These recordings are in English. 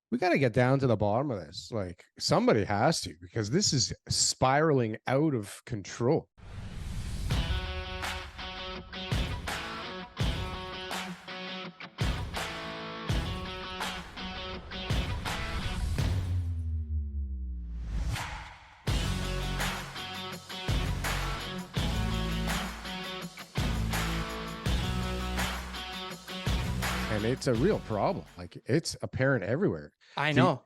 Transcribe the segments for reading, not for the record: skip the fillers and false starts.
We got to get down to the bottom of this. Like somebody has to, because this is spiraling out of control. And it's a real problem. Like it's apparent everywhere. I The know.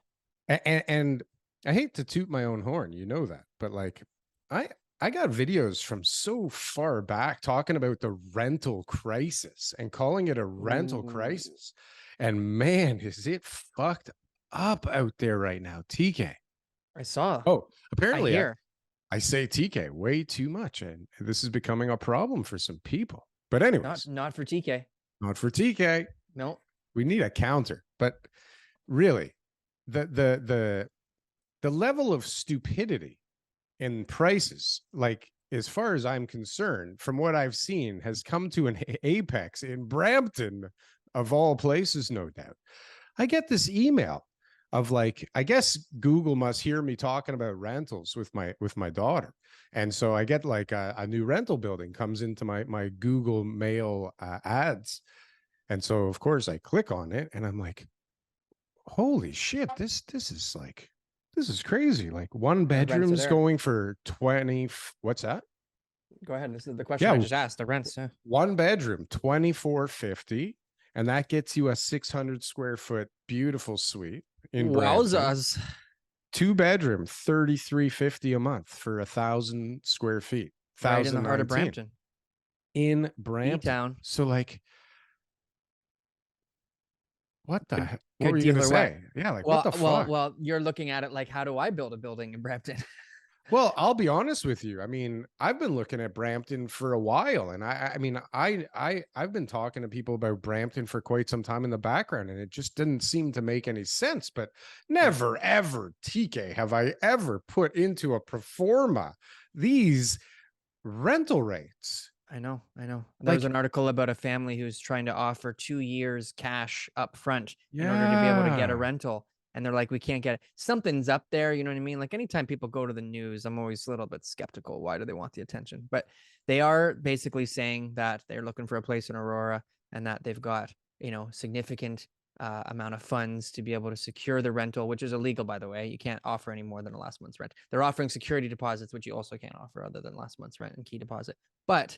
and I hate to toot my own horn, you know that, but like I I got videos from so far back talking about the rental crisis and calling it a rental Ooh, crisis. And man, is it fucked up out there right now, TK. I saw. Oh, I apparently hear. I say TK way too much, and this is becoming a problem for some people. But Not anyways, not for TK. not for TK. No. We need a counter. But really, the level of stupidity in prices, like as far as I'm concerned, from what I've seen, has come to an apex in Brampton, of all places, no doubt. I get this email of like, I guess Google must hear me talking about rentals with my daughter, and so I get like a new rental building comes into my Google Mail ads, and so of course I click on it, and I'm like, holy shit, this is crazy. Like one The rents are bedroom's there. going for 20. What's that? Go ahead. This is the question I Yeah, just asked. The rents. one bedroom, 2450, and that gets you a 600 square foot beautiful suite in Brampton. Wowzers. Two bedroom, 3350 a month for 1,000 square feet. Right in the heart of 1,019 Brampton. in Brampton. E-town. So like, what the Good heck? What good were you deal gonna or what? say? Yeah, like what Well, the well, fuck? well, you're looking at it like, how do I build a building in Brampton? Well, I'll be honest with you. I mean, I've been looking at Brampton for a while, and I mean, I've been talking to people about Brampton for quite some time in the background, and it just didn't seem to make any sense. But Yeah, never, ever, TK, have I ever put into a pro forma these rental rates. I know. I know. There was Like, an article about a family who's trying to offer 2 years cash up front in order to be able to get a yeah, rental. And they're like, we can't get it. Something's up there. You know what I mean? Like anytime people go to the news, I'm always a little bit skeptical. Why do they want the attention? But they are basically saying that they're looking for a place in Aurora and that they've got, significant amount of funds to be able to secure the rental, which is illegal, by the way. You can't offer any more than a last month's rent. They're offering security deposits, which you also can't offer other than last month's rent and key deposit. But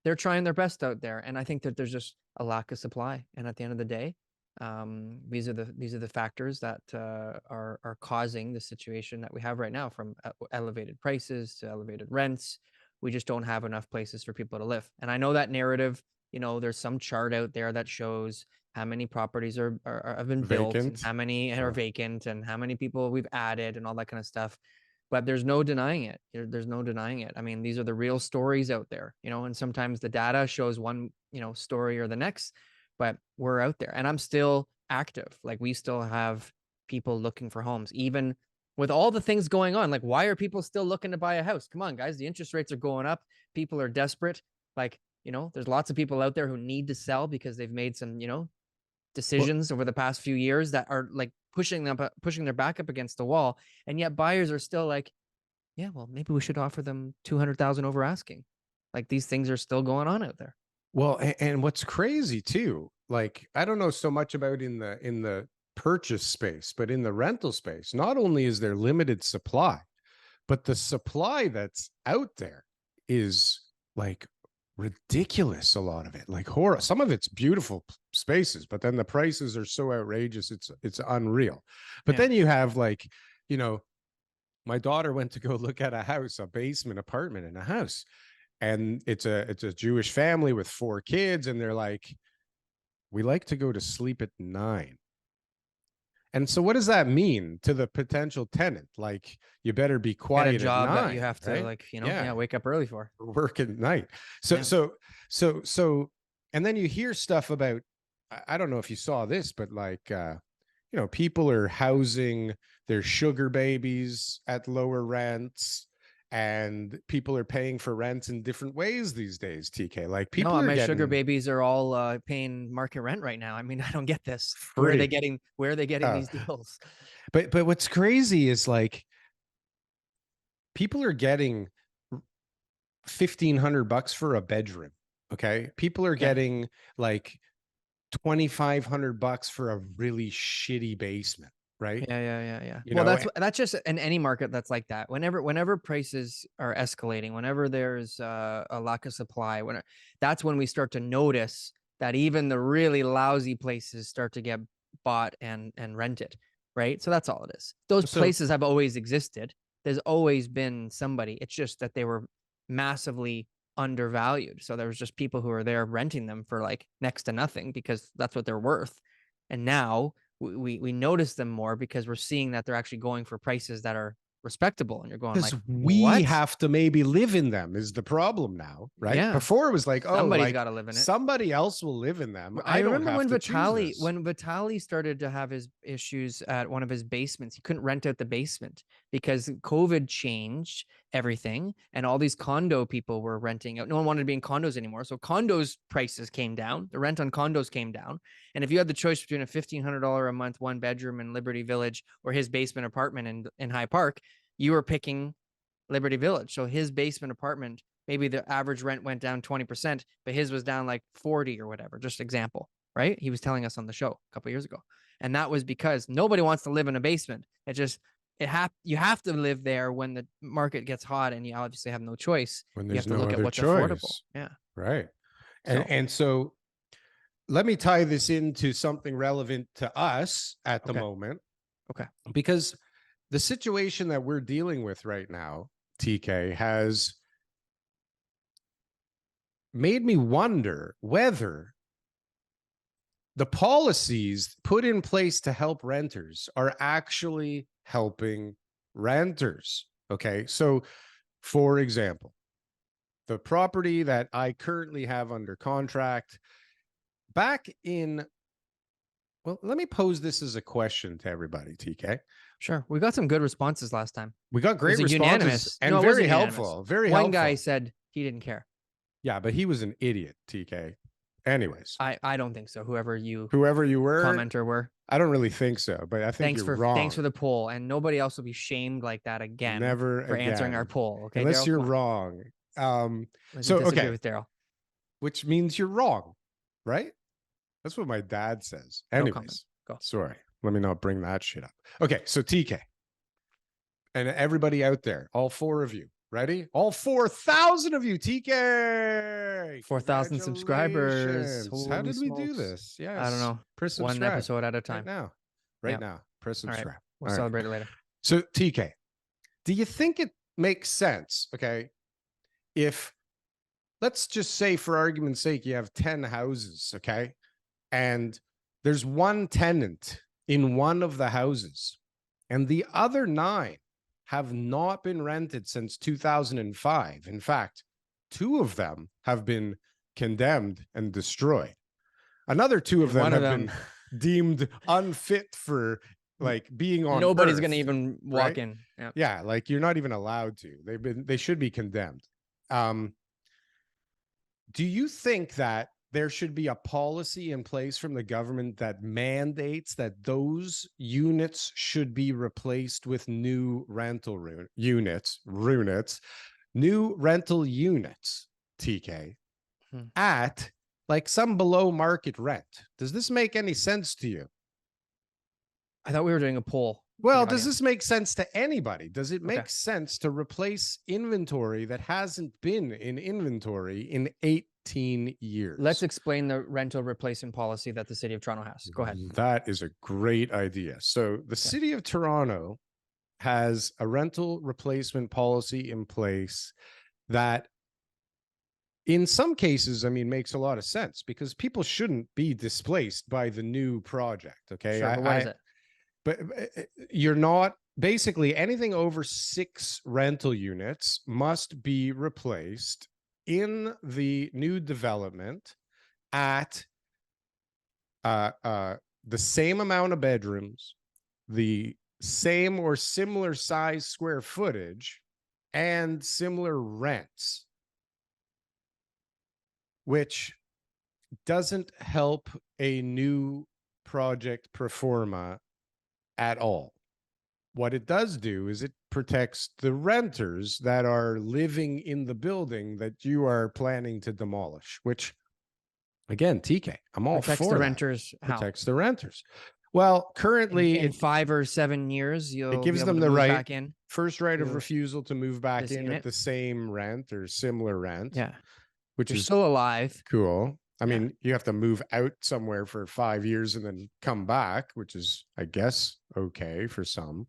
they're trying their best out there, and I think that there's just a lack of supply. And at the end of the day, these are the factors that are causing the situation that we have right now, from elevated prices to elevated rents. We just don't have enough places for people to live. And I know that narrative. There's some chart out there that shows how many properties have been built and vacant. how many are Yeah. vacant and how many people we've added and all that kind of stuff, but there's no denying it. There's no denying it. I mean, these are the real stories out there, and sometimes the data shows one, story or the next, but we're out there and I'm still active. Like we still have people looking for homes, even with all the things going on. Like, why are people still looking to buy a house? Come on, guys. The interest rates are going up. People are desperate. Like, there's lots of people out there who need to sell because they've made some, Well, decisions over the past few years that are like pushing their back up against the wall, and yet buyers are still like, yeah, well, maybe we should offer them 200,000 over asking. Like these things are still going on out there. well, and what's crazy too, like I don't know so much about in the purchase space, but in the rental space, not only is there limited supply, but the supply that's out there is like ridiculous. A lot of it, like horror. Some of it's beautiful spaces, but then the prices are so outrageous, it's unreal. But Yeah. then you have like, you know, my daughter went to go look at a house, a basement apartment in a house, and it's a Jewish family with 4 kids, and they're like, we like to go to sleep at 9. And so what does that mean to the potential tenant? Like, you better be Get a quiet at job that you 9, have to, right? like, Yeah, wake up early for. work at night. So Yeah. so so and then you hear stuff about, I don't know if you saw this, but like people are housing their sugar babies at lower rents, and people are paying for rent in different ways these days, TK. Like people No, are my sugar getting babies are all paying market rent right now. I mean, I don't get this. Where are they free. getting these deals? But what's crazy is like people are getting $1,500 for a bedroom. Okay. People are Okay. getting like $2,500 for a really shitty basement, right? Yeah. You Well, know, that's just in any market that's like that. Whenever prices are escalating, whenever there's a lack of supply, that's when we start to notice that even the really lousy places start to get bought and rented, right? So that's all it is. Those so places have always existed. There's always been somebody. It's just that they were massively undervalued. So there was just people who are there renting them for like next to nothing because that's what they're worth. And now we notice them more because we're seeing that they're actually going for prices that are respectable, and you're going because like, we what? have to maybe live in them is the problem now, right? Yeah, Before it was like, oh, somebody's like got to live in it. somebody else will live in them. I I don't remember have when to choose this. Vitali started to have his issues at one of his basements. He couldn't rent out the basement because COVID changed everything, and all these condo people were renting out. No one wanted to be in condos anymore, so condos prices came down. The rent on condos came down, and if you had the choice between a $1,500 a month one bedroom in Liberty Village or his basement apartment in High Park, you were picking Liberty Village. So his basement apartment, maybe the average rent went down 20%, but his was down like 40 or whatever, just example, right? He was telling us on the show a couple years ago. And that was because nobody wants to live in a basement. You have to live there when the market gets hot, and you obviously have no choice. When You have there's to no look at other what's affordable. choice. Yeah. Right. So And so let me tie this into something relevant to us at the okay. moment. Okay. Because the situation that we're dealing with right now, TK, has made me wonder whether the policies put in place to help renters are actually helping renters. Okay. So, for example, the property that I currently have under contract back in, well, let me pose this as a question to everybody, TK. Sure. We got some good responses last time. We got It great was a responses unanimous. and No, it very wasn't unanimous. helpful. Very One helpful. guy said he didn't care. Yeah, but he was an idiot, TK. Anyways, I don't think so. Whoever you were, commenter were. I don't really think so, but I think you're Thanks wrong. for the poll, and nobody else will be shamed like that again Never for answering our again, poll. Okay, unless Daryl, you're come on. wrong. Let's So disagree okay, with Daryl. which means you're wrong, right? That's what my dad says. No comment. Anyways, Go. sorry. Let me not bring that shit up. Okay, so TK and everybody out there, all four of you, ready? All 4,000 of you, TK. 4,000 subscribers. Congratulations. How Holy did we do smokes! this? I don't Yes. know. Press One subscribe episode at a right time. now. Right Yeah. now. Press All right. subscribe. We'll All right. celebrate it later. So TK, do you think it makes sense? Okay. If let's just say for argument's sake, you have 10 houses, okay? And there's one tenant in one of the houses, and the other 9 have not been rented since 2005. In fact, 2 of them have been condemned and destroyed. Another 2 of And them one of have them, been deemed unfit for like being on nobody's Earth, gonna even walk right? in. Yeah. Yeah, like you're not even allowed to. They should be condemned. Do you think that there should be a policy in place from the government that mandates that those units should be replaced with new rental units, new rental units, TK, at like some below market rent? Does this make any sense to you? I thought we were doing a poll. Well, does this make sense to anybody? Does it make Okay. sense to replace inventory that hasn't been in inventory in 18 years? Let's explain the rental replacement policy that the city of Toronto has. Go ahead. That is a great idea. So the city of Toronto has a rental replacement policy in place that in some cases, I mean, makes a lot of sense because people shouldn't be displaced by the new project. Okay. Sure, but what is it? But you're not basically anything over 6 rental units must be replaced in the new development at the same amount of bedrooms, the same or similar size square footage, and similar rents, which doesn't help a new project pro forma at all. What it does do is it protects the renters that are living in the building that you are planning to demolish, which, again, TK, I'm all Protects for the that. renters. How? Protects the renters. Well, currently In 5 or 7 years, you'll it gives be able them to the move right, back in. first right of to refusal to move back this in unit. at the same rent or similar rent, Yeah. which You're is still alive. cool. I Yeah. mean, you have to move out somewhere for 5 years and then come back, which is, I guess, okay for some.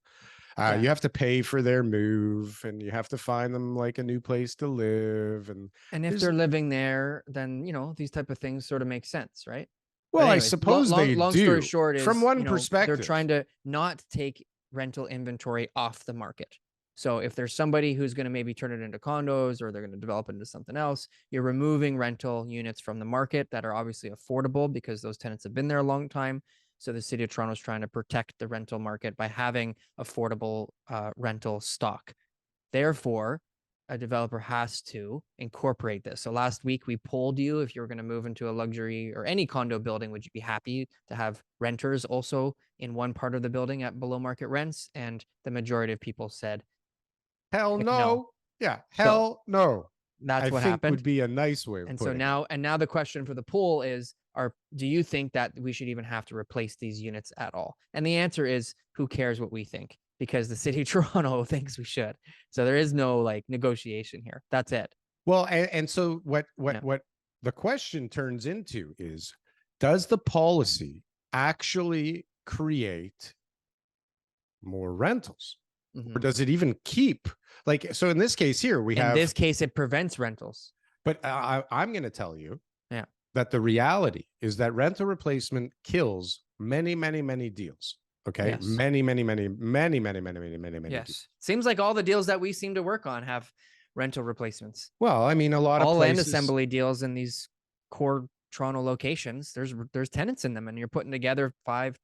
Yeah. You have to pay for their move, and you have to find them like a new place to live. And if there's- they're living there, then these type of things sort of make sense, right? well, But I anyways, suppose they long do. story short is, From one they're perspective, trying to not take rental inventory off the market. So if there's somebody who's going to maybe turn it into condos, or they're going to develop it into something else, you're removing rental units from the market that are obviously affordable because those tenants have been there a long time. So the city of Toronto is trying to protect the rental market by having affordable rental stock. Therefore, a developer has to incorporate this. So last week we polled you if you were going to move into a luxury or any condo building, would you be happy to have renters also in one part of the building at below market rents? And the majority of people said, hell heck no. no. Yeah, hell no. That's I what think happened. would be a nice way of And putting so it. now the question for the poll is, do you think that we should even have to replace these units at all? And the answer is, who cares what we think? Because the city of Toronto thinks we should. So there is no like negotiation here. That's it. Well, and so what Yeah. what the question turns into is, does the policy actually create more rentals? Or does it even keep, like, so in this case here, we have, in this case, it prevents rentals. but I'm going to tell you Yeah. that the reality is that rental replacement kills many, many, many deals. Okay. Yes. Many, many, many, many, many, many, many, many, many. Yes. Deals. Seems like all the deals that we seem to work on have rental replacements. Well, I mean, a lot of all places, land assembly deals in these core Toronto locations, there's tenants in them, and you're putting together 5-10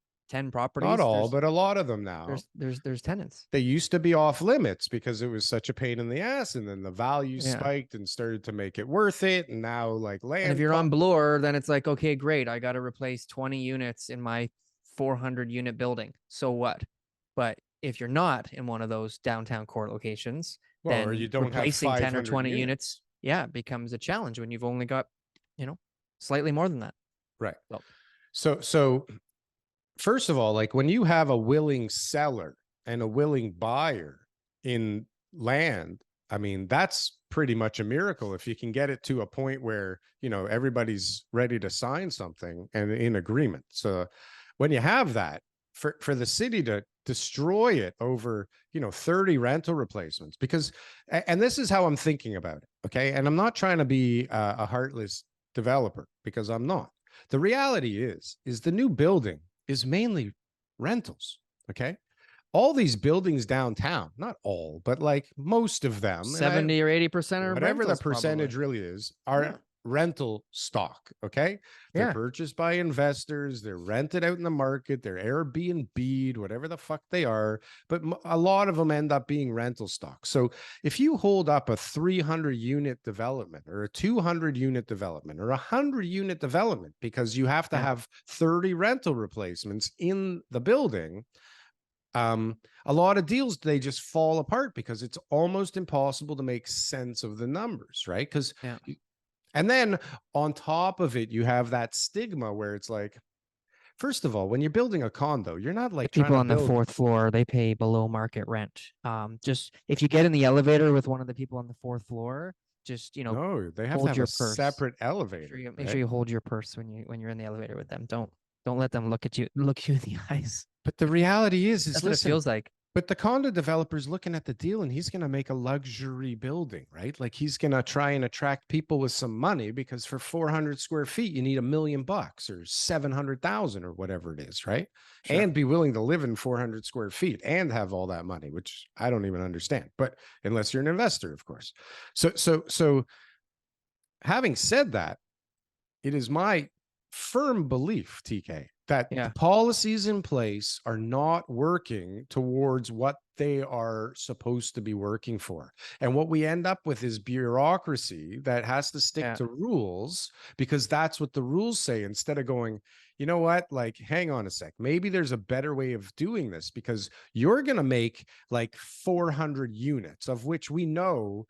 properties. not all, but a lot of them now. There's tenants. They used to be off limits because it was such a pain in the ass, and then the value Yeah. spiked and started to make it worth it. And now, like, land. And if you're on Bloor, then it's like, okay, great, I got to replace 20 units in my 400 unit building. So what? But if you're not in one of those downtown core locations, well, then or you don't replacing have 10 or 20 units. units, yeah, becomes a challenge when you've only got, slightly more than that. Right. Well, So first of all, like, when you have a willing seller and a willing buyer in land, I mean, that's pretty much a miracle if you can get it to a point where, everybody's ready to sign something and in agreement. So when you have that, for the city to destroy it over, 30 rental replacements, because, and this is how I'm thinking about it. Okay. And I'm not trying to be a heartless developer, because I'm not. The reality is the new building is mainly rentals. Okay. All these buildings downtown, not all, but like most of them, 70 or 80% of whatever the rentals, percentage probably. really is, are rental stock. Okay. They're purchased by investors. They're rented out in the market. They're AirbNb'd, whatever the fuck they are. But a lot of them end up being rental stock. So if you hold up a 300 unit development or a 200 unit development or 100 unit development, because you have to have 30 rental replacements in the building, a lot of deals, they just fall apart because it's almost impossible to make sense of the numbers, right? Because and then on top of it, you have that stigma where it's like, first of all, when you're building a condo, you're not like people on the 4th floor, they pay below market rent. Just if you get in the elevator with one of the people on the 4th floor, just no, they have hold to have your a Make separate elevator. sure you hold your purse when you're in the elevator with them. Don't let them look you in the eyes. But the reality is that's listen, what it feels like. But the condo developer's looking at the deal, and he's going to make a luxury building, right? Like, he's going to try and attract people with some money, because for 400 square feet, you need $1 million or 700,000 or whatever it is, right? Sure. And be willing to live in 400 square feet and have all that money, which I don't even understand. But unless you're an investor, of course. So having said that, it is my firm belief, TK, that Yeah. the policies in place are not working towards what they are supposed to be working for. And what we end up with is bureaucracy that has to stick Yeah. to rules because that's what the rules say, instead of going, you know what, like, hang on a sec, maybe there's a better way of doing this, because you're going to make like 400 units, of which we know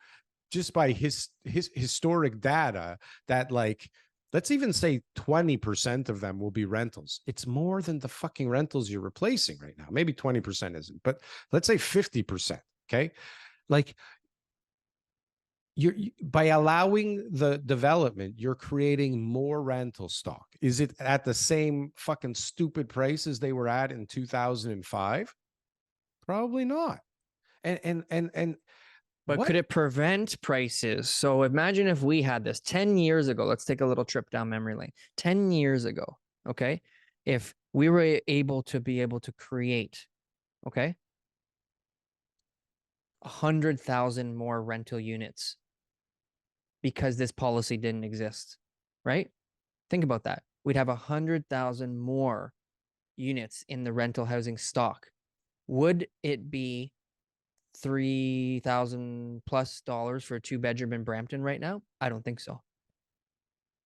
just by his historic data that, like, let's even say 20% of them will be rentals. It's more than the fucking rentals you're replacing right now. Maybe 20% isn't, but let's say 50%. Okay. Like, by allowing the development, you're creating more rental stock. Is it at the same fucking stupid prices they were at in 2005? Probably not. And But what? could it prevent prices? So imagine if we had this 10 years ago. Let's take a little trip down memory lane. 10 years ago, okay? If we were able to create, okay, 100,000 more rental units because this policy didn't exist, right? Think about that. We'd have 100,000 more units in the rental housing stock. Would it be $3,000+ for a 2-bedroom in Brampton right now? I don't think so.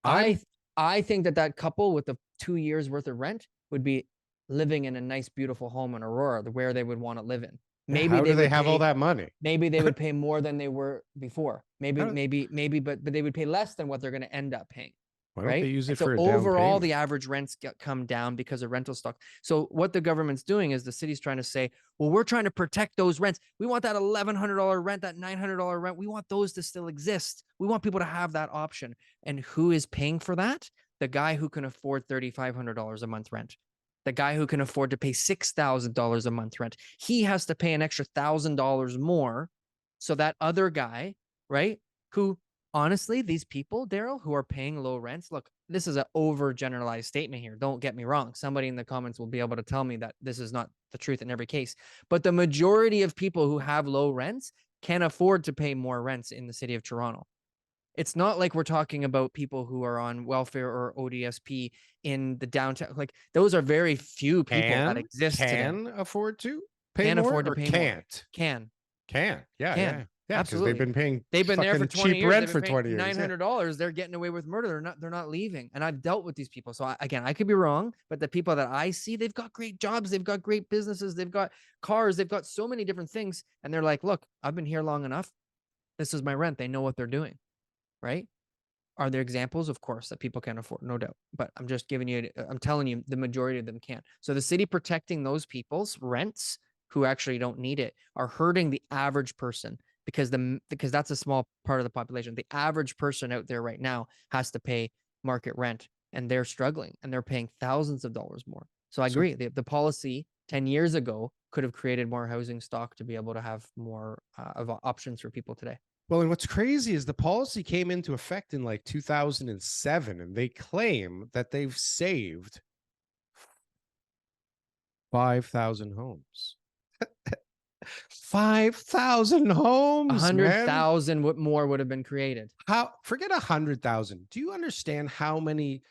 I'm I think that couple with the 2 years worth of rent would be living in a nice, beautiful home in Aurora, where they would want to live in. Maybe How do they they would have all pay. that money? Maybe they would pay more than they were before. How do- But they would pay less than what they're going to end up paying. Why don't they Right. use And it so for a down overall, the payment? average rents come down because of rental stock. So what the government's doing is the city's trying to say, well, we're trying to protect those rents. We want that $1,100 rent, that $900 rent. We want those to still exist. We want people to have that option. And who is paying for that? The guy who can afford $3,500 a month rent. The guy who can afford to pay $6,000 a month rent. He has to pay an extra $1,000 more. So that other guy, right, who honestly, these people, Darryl, who are paying low rents, look, this is an overgeneralized statement here. Don't get me wrong. Somebody in the comments will be able to tell me that this is not the truth in every case. But the majority of people who have low rents can afford to pay more rents in the city of Toronto. It's not like we're talking about people who are on welfare or ODSP in the downtown. Like, those are very few people that exist today. Can afford to pay Can more, afford to or pay more. can't? Can. Yeah, Can. because they've Absolutely. been paying They've been there for fucking 20 cheap years. rent They've for been paying 20 years. Yeah. $900. They're getting away with murder. They're not leaving. And I've dealt with these people. So I could be wrong, but the people that I see, they've got great jobs. They've got great businesses. They've got cars. They've got so many different things. And they're like, look, I've been here long enough. This is my rent. They know what they're doing. Right. Are there examples? Of course, that people can afford, no doubt. But I'm just giving you, I'm telling you, the majority of them can't. So the city protecting those people's rents who actually don't need it are hurting the average person, because that's a small part of the population. The average person out there right now has to pay market rent, and they're struggling, and they're paying thousands of dollars more. So I agree. The policy 10 years ago could have created more housing stock to be able to have more of options for people today. Well, and what's crazy is the policy came into effect in like 2007, and they claim that they've saved 5,000 homes. 5,000 homes, man. 100,000 more would have been created. How, forget 100,000. Do you understand how many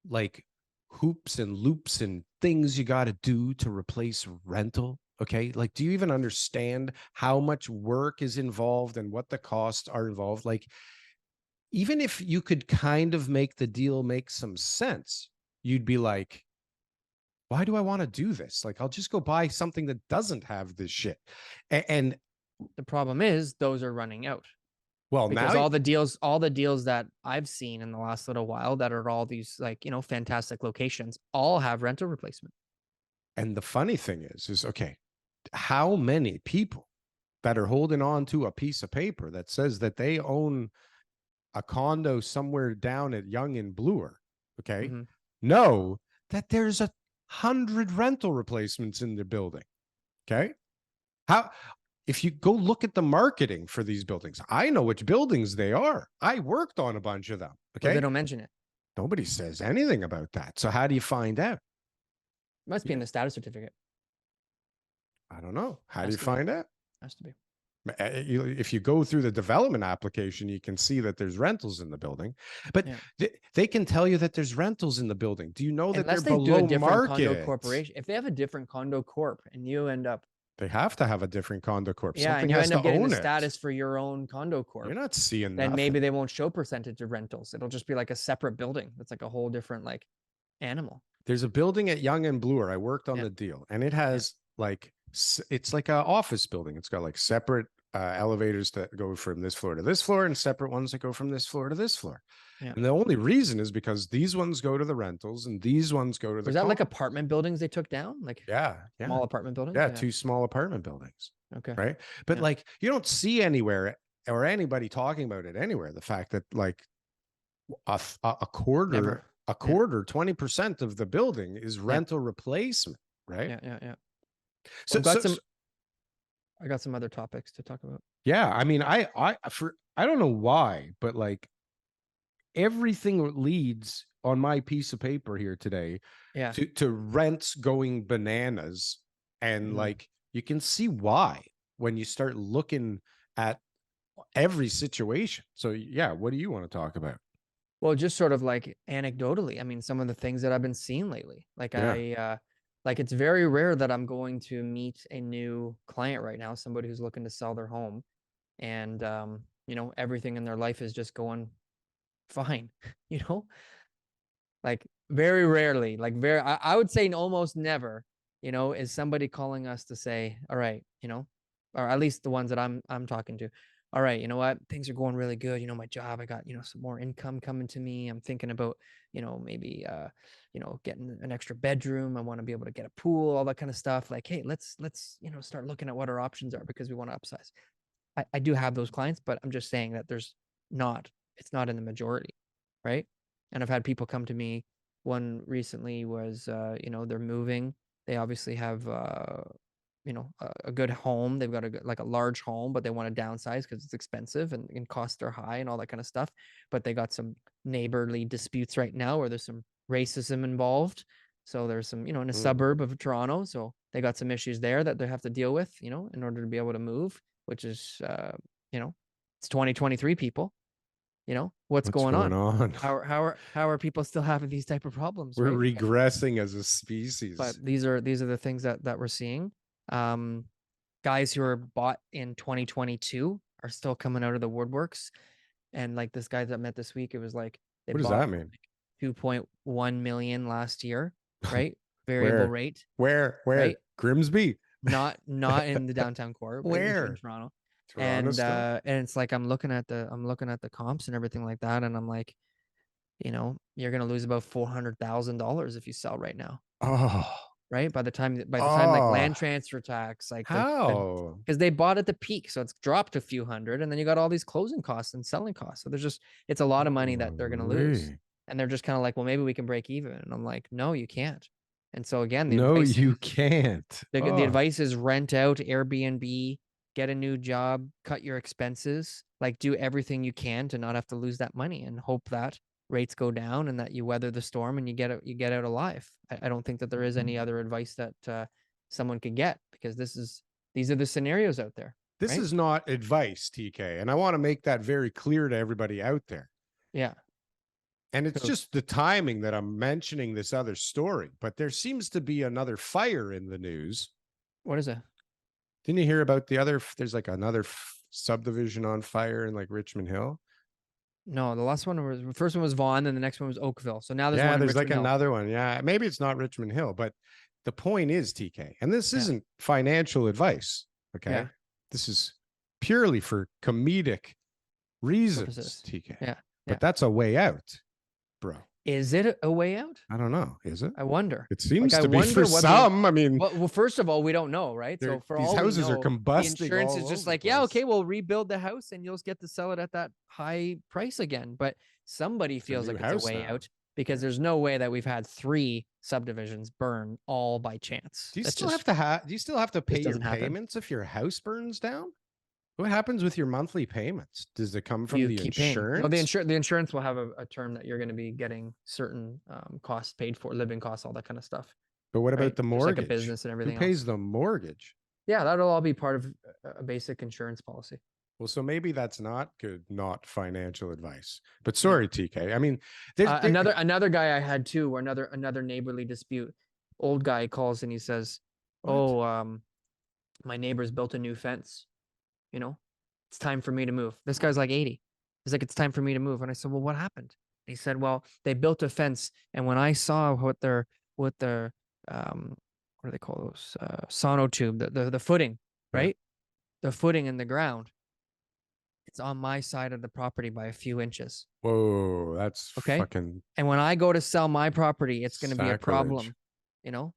like hoops and loops and things you got to do to replace rental? Okay. Like, do you even understand how much work is involved and what the costs are involved? Like, even if you could kind of make the deal make some sense, you'd be like, why do I want to do this? Like, I'll just go buy something that doesn't have this shit. And the problem is those are running out. Well, because now all the deals that I've seen in the last little while that are all these, like, fantastic locations, all have rental replacement. And the funny thing is okay, how many people that are holding on to a piece of paper that says that they own a condo somewhere down at Yonge and Bloor, okay, know that there's 100 rental replacements in the building? Okay. How, if you go look at the marketing for these buildings, I know which buildings they are. I worked on a bunch of them. Okay. But they don't mention it. Nobody says anything about that. So how do you find out? Must be in the status certificate. I don't know. How do you find out? Has to be. If you go through the development application, you can see that there's rentals in the building, but Yeah. they can tell you that there's rentals in the building. Do you know that Unless they're they do a below different condo market? corporation. If they have a different condo corp and you end up, They have to have a different condo corp. yeah, and Something you has end up to getting the own it. status for your own condo corp, You're not seeing then nothing. maybe they won't show percentage of rentals. It'll just be like a separate building. That's like a whole different like animal. There's a building at Yonge and Bloor. I worked on Yeah. the deal, and it has like, it's like an office building. It's got like separate elevators that go from this floor to this floor, and separate ones that go from this floor to this floor. Yeah. And the only reason is because these ones go to the rentals and these ones go to the. Was that like apartment buildings they took down? Like yeah, small apartment buildings? Yeah, 2 small apartment buildings. Okay. Right. But like, you don't see anywhere or anybody talking about it anywhere, the fact that like a quarter, 20% of the building is rental replacement. Right. Yeah. So, I got some other topics to talk about. Yeah. I mean, I don't know why, but like everything leads on my piece of paper here today to rents going bananas. And like, you can see why when you start looking at every situation. So yeah, what do you want to talk about? Well, just sort of like anecdotally, I mean, some of the things that I've been seeing lately, like like it's very rare that I'm going to meet a new client right now, somebody who's looking to sell their home, and you know, everything in their life is just going fine, you know, like very rarely, like I would say almost never, you know, is somebody calling us to say, all right, you know, or at least the ones that I'm talking to, all right, you know what, things are going really good, you know, my job, I got, you know, some more income coming to me, I'm thinking about, you know, maybe you know, getting an extra bedroom, I want to be able to get a pool, all that kind of stuff. Like, hey, let's you know, start looking at what our options are because we want to upsize. I do have those clients, but I'm just saying that it's not in the majority, right? And I've had people come to me. One recently was, you know, they're moving. They obviously have, you know, a good home. They've got like a large home, but they want to downsize because it's expensive and costs are high and all that kind of stuff. But they got some neighborly disputes right now, where there's some racism involved. So there's some, you know, in a suburb of Toronto. So they got some issues there that they have to deal with, you know, in order to be able to move, which is, you know, it's 2023 people, you know, what's going on? How are people still having these type of problems? We're right? regressing as a species. But these are the things that we're seeing. Guys who are bought in 2022 are still coming out of the woodworks. And like this guy that I met this week, it was like, they what does bought that mean? 2.1 million last year, right? Variable rate. Where? Right? Grimsby? Not in the downtown core. Where? In Toronto. And it's like I'm looking at the comps and everything like that, and I'm like, you know, you're gonna lose about $400,000 if you sell right now. Oh, right? By the time like land transfer tax, like how? Because they bought at the peak, so it's dropped a few hundred, and then you got all these closing costs and selling costs. So it's a lot of money that they're gonna lose, and they're just kind of like, well, maybe we can break even. And I'm like, no, you can't. And so again, you can't. The advice is rent out, Airbnb, get a new job, cut your expenses, like do everything you can to not have to lose that money, and hope that rates go down and that you weather the storm and you get out alive. I don't think that there is any other advice that someone could get, because these are the scenarios out there. This is not advice, TK, and I want to make that very clear to everybody out there. Yeah. And it's just the timing that I'm mentioning this other story, but there seems to be another fire in the news. What is it? Didn't you hear about there's like another subdivision on fire in like Richmond Hill? No, the first one was Vaughan, and the next one was Oakville. So now there's one in there's Richmond like Hill. another one. Yeah, maybe it's not Richmond Hill, but the point is, TK, and this isn't financial advice. Okay, this is purely for comedic reasons, purposes. TK. But that's a way out, bro. Is it a way out? I don't know. Is it? I wonder. It seems to be for some. I mean, well, first of all, we don't know, right? So for these all houses we know, are combusting. The insurance is just like, yeah, okay, we'll rebuild the house and you'll get to sell it at that high price again. But somebody feels like it's a way out, because there's no way that we've had 3 subdivisions burn all by chance. Do you still have to pay your payments if your house burns down? What happens with your monthly payments? Does it come from the insurance? No, the insurance will have a term that you're going to be getting certain costs paid for, living costs, all that kind of stuff. But what about the mortgage? Like a business and everything. Who pays the mortgage? Yeah, that'll all be part of a basic insurance policy. Well, so maybe that's not good, not financial advice. But Yeah. sorry, TK. I mean, there's Another guy I had too, or another neighborly dispute. Old guy calls and he says, what? "Oh, my neighbor's built a new fence. You know, it's time for me to move." This guy's like 80. He's like, "It's time for me to move." And I said, "Well, what happened?" And he said, "Well, they built a fence, and when I saw what their what do they call those sonotube, the footing, Yeah. right? The footing in the ground, it's on my side of the property by a few inches. Whoa, that's Okay. fucking And when I go to sell my property, it's going to be a sacrilege. problem,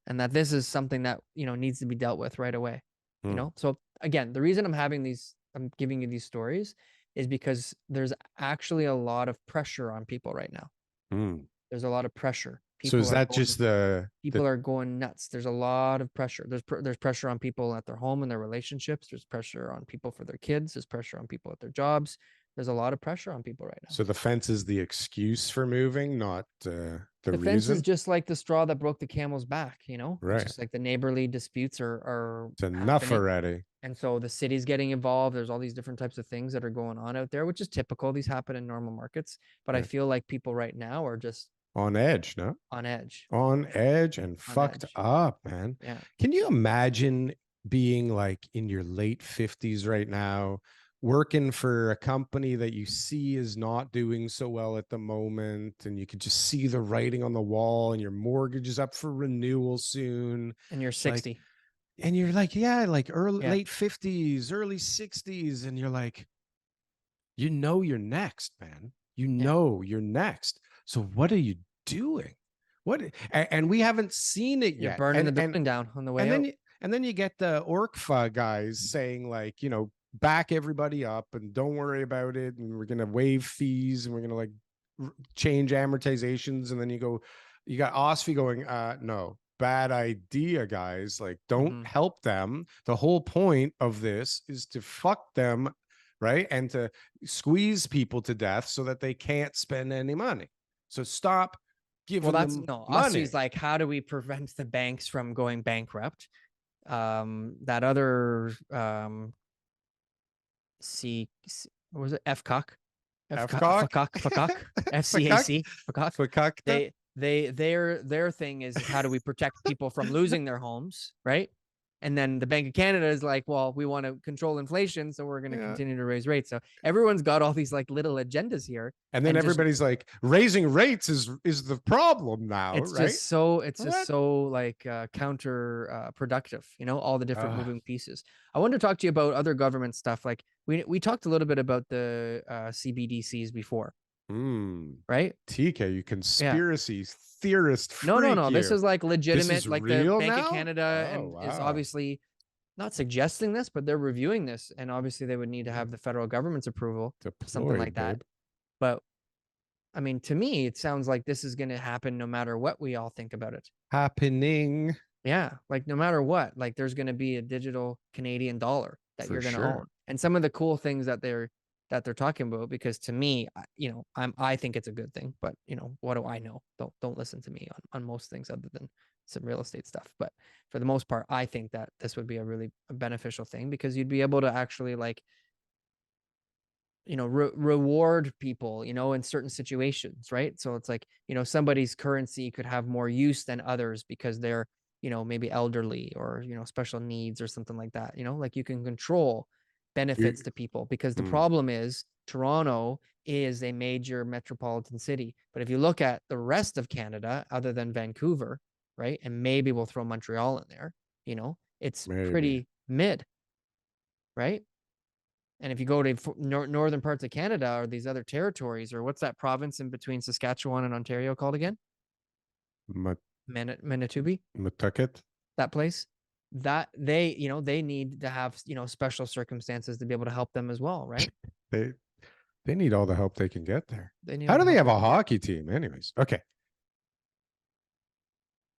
and that this is something that, needs to be dealt with right away, Hmm. So again, the reason I'm giving you these stories is because there's actually a lot of pressure on people right now. Hmm. There's a lot of pressure. So is that just the People are going nuts. There's a lot of pressure. There's pressure on people at their home and their relationships. There's pressure on people for their kids. There's pressure on people at their jobs. There's a lot of pressure on people right now. so the fence is the excuse for moving, not the The fence is reason? just like the straw that broke the camel's back, It's Right. just like the neighborly disputes are It's enough happening. already. And so the city's getting involved. There's all these different types of things that are going on out there, which is typical. These happen in normal markets. But I Yeah. feel like people right now are just On edge, no? on edge. On edge and On fucked edge. up, man. Yeah. Can you imagine being like in your late 50s right now, working for a company that you see is not doing so well at the moment, and you could just see the writing on the wall, and your mortgage is up for renewal soon? And you're Like, 60. and you're like, yeah, like Yeah. late 50s, early 60s, and you're like, you're next, man. You're next. So what are you doing? What? And we haven't seen it You're yet. burning the building down on the way out. And then you get the ORCFA guys saying like, back everybody up and don't worry about it, and we're gonna waive fees and we're gonna like change amortizations. And then you got OSFI going, no, bad idea, guys. Like, don't help them. The whole point of this is to fuck them, right? And to squeeze people to death so that they can't spend any money. So stop giving them money. OSFI's like, how do we prevent the banks from going bankrupt? That other what was it? FCOC, FCAC, FCOC. Their thing is how do we protect people from losing their homes, right? And then the Bank of Canada is like, well, we want to control inflation, so we're going to continue to raise rates. So everyone's got all these like little agendas here. And then everybody's like, raising rates is the problem now, it's right? just so like counterproductive, all the different moving pieces. I wanted to talk to you about other government stuff. Like we talked a little bit about the CBDCs before. Right? TK, you conspiracy theorist freak. No. This is like legitimate. This is like real the Bank now? of Canada is obviously not suggesting this, but they're reviewing this, and obviously they would need to have the federal government's approval, something like that. But I mean, to me, it sounds like this is going to happen no matter what we all think about it. Happening. Yeah, like no matter what, like there's going to be a digital Canadian dollar that you're going to own, and some of the cool things that they're talking about, because to me, I think it's a good thing, but what do I know? Don't listen to me on most things other than some real estate stuff. But for the most part, I think that this would be a really beneficial thing, because you'd be able to actually like, reward people, in certain situations, right? So it's like, somebody's currency could have more use than others because they're, maybe elderly or, special needs or something like that, like you can control benefits to people, because the problem is Toronto is a major metropolitan city. But if you look at the rest of Canada, other than Vancouver, right? And maybe we'll throw Montreal in there, it's pretty mid, right? And if you go to northern parts of Canada or these other territories, or what's that province in between Saskatchewan and Ontario called again? Manitoba? Matucket? That place? That they need to have, special circumstances to be able to help them as well, right? They need all the help they can get there. How do they have a hockey team anyways? Okay.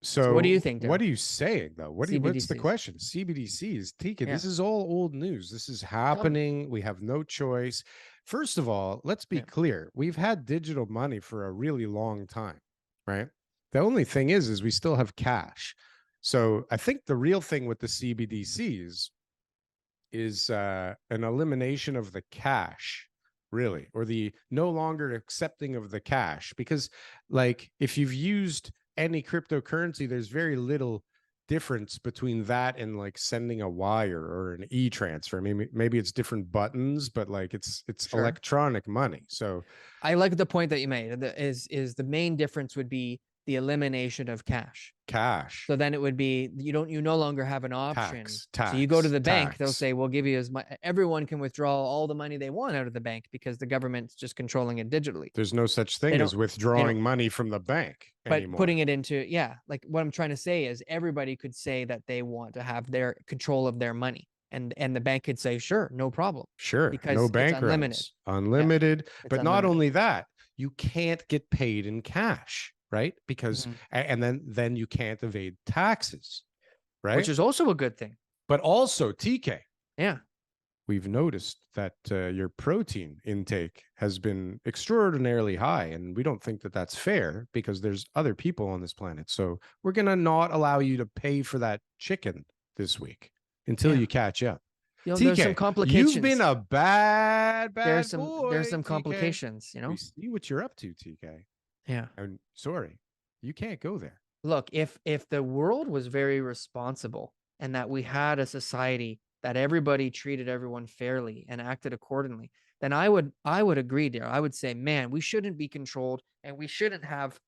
So what do you think, Darryl? What are you saying though? What's the question? CBDCs, TK, this is all old news. This is happening. We have no choice. First of all, let's be clear. We've had digital money for a really long time, right? The only thing is we still have cash. So I think the real thing with the CBDCs is an elimination of the cash, really, or the no longer accepting of the cash. Because, like, if you've used any cryptocurrency, there's very little difference between that and like sending a wire or an e-transfer. Maybe it's different buttons, but like it's Sure. electronic money. So I like the point that you made. Is the main difference would be the elimination of cash. So then it would be you no longer have an option. So you go to the bank, they'll say, we'll give you as much. Everyone can withdraw all the money they want out of the bank because the government's just controlling it digitally. There's no such thing as withdrawing money from the bank anymore. But putting it into, like what I'm trying to say is everybody could say that they want to have their control of their money. And the bank could say, sure, no problem. Sure. Because no it's bank unlimited. runs. Unlimited. Yeah, but not only that, you can't get paid in cash, right? Because and then you can't evade taxes, right? Which is also a good thing. But also, TK. Yeah. We've noticed that your protein intake has been extraordinarily high, and we don't think that that's fair because there's other people on this planet. So we're going to not allow you to pay for that chicken this week until you catch up. TK, there's some complications. You've been a bad boy. There's some complications, We see what you're up to, TK. Yeah. I'm sorry. You can't go there. Look, if the world was very responsible and that we had a society that everybody treated everyone fairly and acted accordingly, then I would agree there. I would say, man, we shouldn't be controlled and we shouldn't have,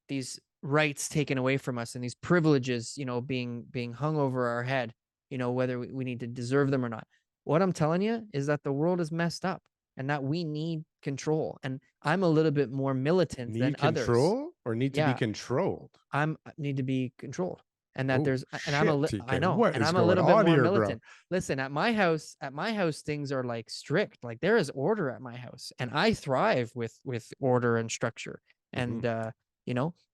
these rights taken away from us and these privileges, being hung over our head, whether we need to deserve them or not. What I'm telling you is that the world is messed up and that we need control. And I'm a little bit more militant than others. Control or need to be controlled? I need to be controlled. And that I'm a little bit more militant. Listen, at my house, things are like strict. Like there is order at my house, and I thrive with order and structure. And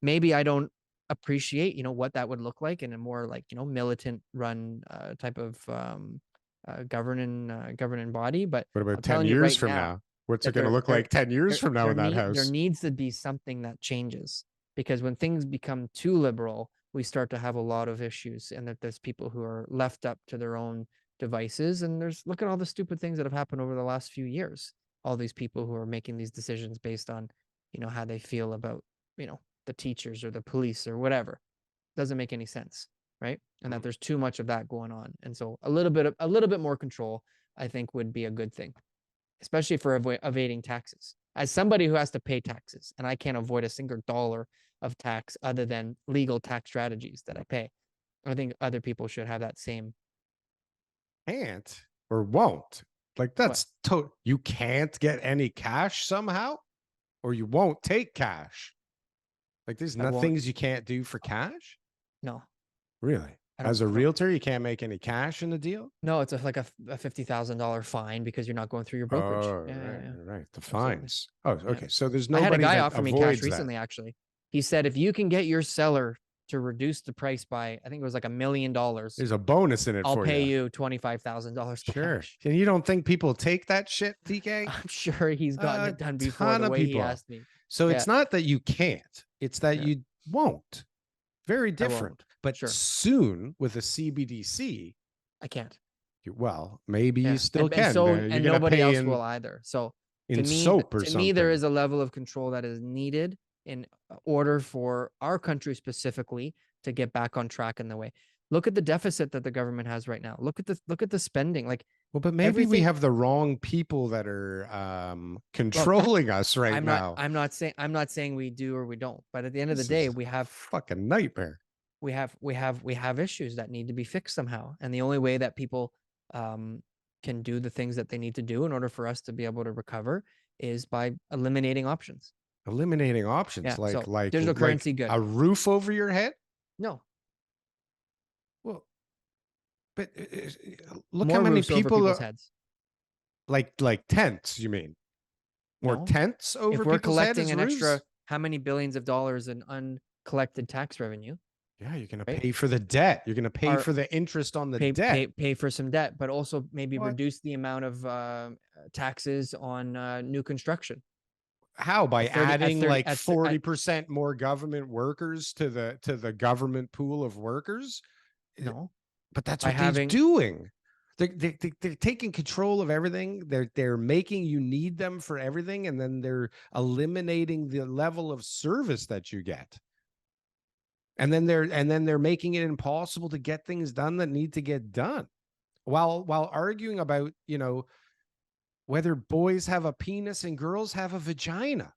maybe I don't appreciate what that would look like in a more like militant run type of governing body. But what about 10 years from now? What's it going to look like 10 years from now in that house? There needs to be something that changes, because when things become too liberal, we start to have a lot of issues, and that there's people who are left up to their own devices. And look at all the stupid things that have happened over the last few years. All these people who are making these decisions based on, how they feel about, the teachers or the police or whatever. Doesn't make any sense, right? And that there's too much of that going on. And so a little bit more control, I think, would be a good thing, especially for evading taxes. As somebody who has to pay taxes, and I can't avoid a single dollar of tax other than legal tax strategies that I pay, I think other people should have that same. Can't or won't. Like that's you can't get any cash somehow, or you won't take cash. Like there's things you can't do for cash. No. Really? As a realtor, you can't make any cash in the deal? No, it's like a $50,000 fine because you're not going through your brokerage. Oh, right. The fines. Oh, okay. So there's nobody. I had a guy offer me cash recently, actually. He said, if you can get your seller to reduce the price by, I think it was like $1 million. There's a bonus in it. I'll pay you $25,000. Sure. And you don't think people take that shit, TK? I'm sure he's gotten it done before the way he asked me. So it's not that you can't, it's that you won't. Very different. But soon with a CBDC, I can't. Well, maybe you still can. And nobody else will either. So in soap or something. To me, there is a level of control that is needed in order for our country specifically to get back on track in the way. Look at the deficit that the government has right now. Look at the spending. Like, well, but maybe we have the wrong people that are controlling us right now. I'm not saying we do or we don't. But at the end of the day, we have fucking nightmare. We have issues that need to be fixed somehow, and the only way that people can do the things that they need to do in order for us to be able to recover is by eliminating options. Eliminating options, yeah, like digital currency, good. A roof over your head? No. Well, but look how many people are heads. Like tents. You mean more tents over? If we're collecting an extra, how many billions of dollars in uncollected tax revenue? Yeah, you're going to pay for the debt. You're going to pay for the interest on the debt. Pay for some debt, but also maybe reduce the amount of taxes on new construction. How? By adding like 40% more government workers to the government pool of workers? No, but that's what they're doing. They're taking control of everything. They're making you need them for everything, and then they're eliminating the level of service that you get. And then they're making it impossible to get things done that need to get done, while arguing about, you know, whether boys have a penis and girls have a vagina,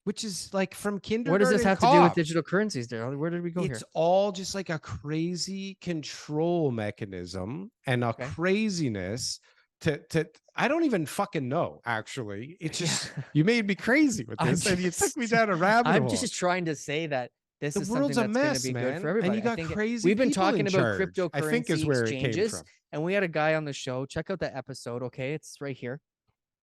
which is like from kindergarten. What does this have to do with digital currencies, Darryl? Where did we go here? It's all just like a crazy control mechanism and a craziness to I don't even fucking know, actually. It's just you made me crazy with this, and you took me down a rabbit hole. I'm just trying to say that this is world's something that's going to be man. good for everybody. And you got crazy we've been people talking in about charge, cryptocurrency I think is where exchanges, it came from. and we had a guy on the show. Check out that episode, okay? It's right here.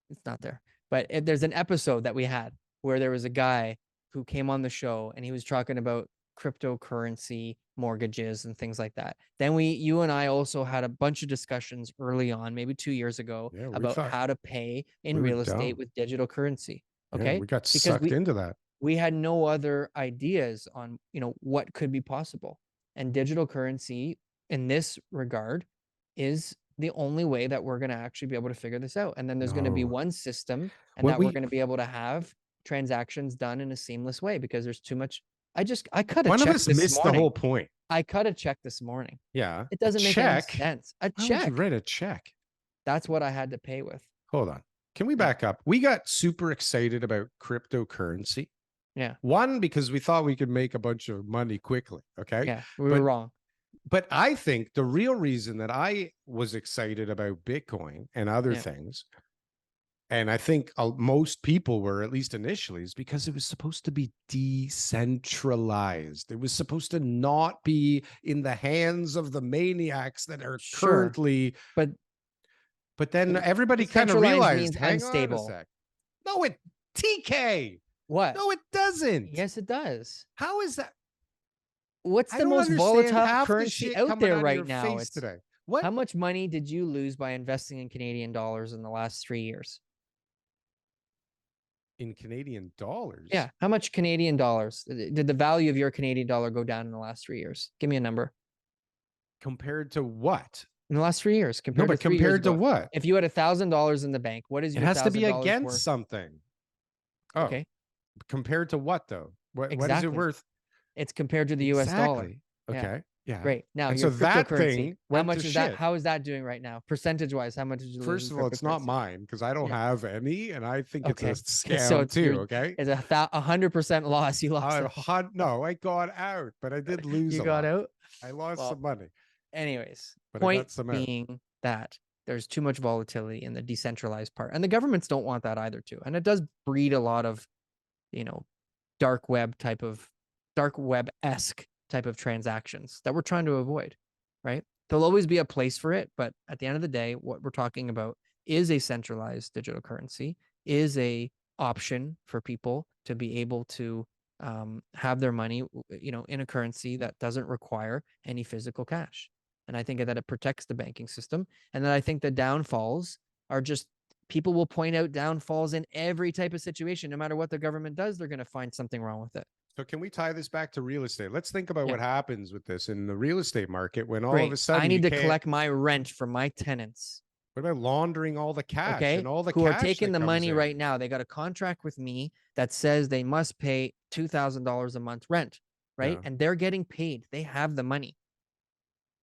It's not there, but there's an episode that we had where there was a guy who came on the show and he was talking about cryptocurrency mortgages and things like that. Then you and I also had a bunch of discussions early on, maybe 2 years ago, about how to pay in real estate with digital currency. Okay. Yeah, we got sucked into that. We had no other ideas on, you know, what could be possible. And digital currency in this regard is the only way that we're going to actually be able to figure this out. And then there's going to be one system, and that we're going to be able to have transactions done in a seamless way, because there's too much. I cut a check this morning. One of us missed the whole point. I cut a check this morning. Yeah. It doesn't make any sense. A check. Why would you write a check? That's what I had to pay with. Hold on. Can we back up? We got super excited about cryptocurrency. Yeah. One, because we thought we could make a bunch of money quickly. Okay. Yeah. We were wrong. But I think the real reason that I was excited about Bitcoin and other things, and I think most people were, at least initially, is because it was supposed to be decentralized. It was supposed to not be in the hands of the maniacs that are currently. But then everybody kind of realized, hang on a sec. No, TK. What? No, it doesn't. Yes, it does. How is that? What's the most volatile currency out there right now? Today. How much money did you lose by investing in Canadian dollars in the last 3 years? In Canadian dollars? Yeah. How much Canadian dollars? Did the value of your Canadian dollar go down in the last 3 years? Give me a number. Compared to what? In the last 3 years. Compared to what? If you had $1,000 in the bank, what is your $1,000 worth? It has to be against something. Oh, okay. Compared to what, though? What is it worth? It's compared to the US dollar. Okay. Yeah. Great. Now, so that thing, how much is that? How is that doing right now? Percentage wise, how much did you lose? First of all, it's not mine, because I don't have any, and I think it's a scam too. Okay. It's 100% loss. You lost. No, I got out, but I did lose. You got out? I lost some money. Anyways, point being that there's too much volatility in the decentralized part, and the governments don't want that either too. And it does breed a lot of, you know, dark web-esque type of transactions that we're trying to avoid, right? There'll always be a place for it, but at the end of the day, what we're talking about is a centralized digital currency, is a option for people to be able to have their money, you know, in a currency that doesn't require any physical cash. And I think that it protects the banking system. And then I think the downfalls are just, people will point out downfalls in every type of situation. No matter what the government does, they're going to find something wrong with it. So can we tie this back to real estate? Let's think about what happens with this in the real estate market when all of a sudden I need to collect my rent from my tenants. What about laundering all the cash and all the who cash are taking the money in right now? They got a contract with me that says they must pay $2,000 a month rent, right? And they're getting paid. They have the money.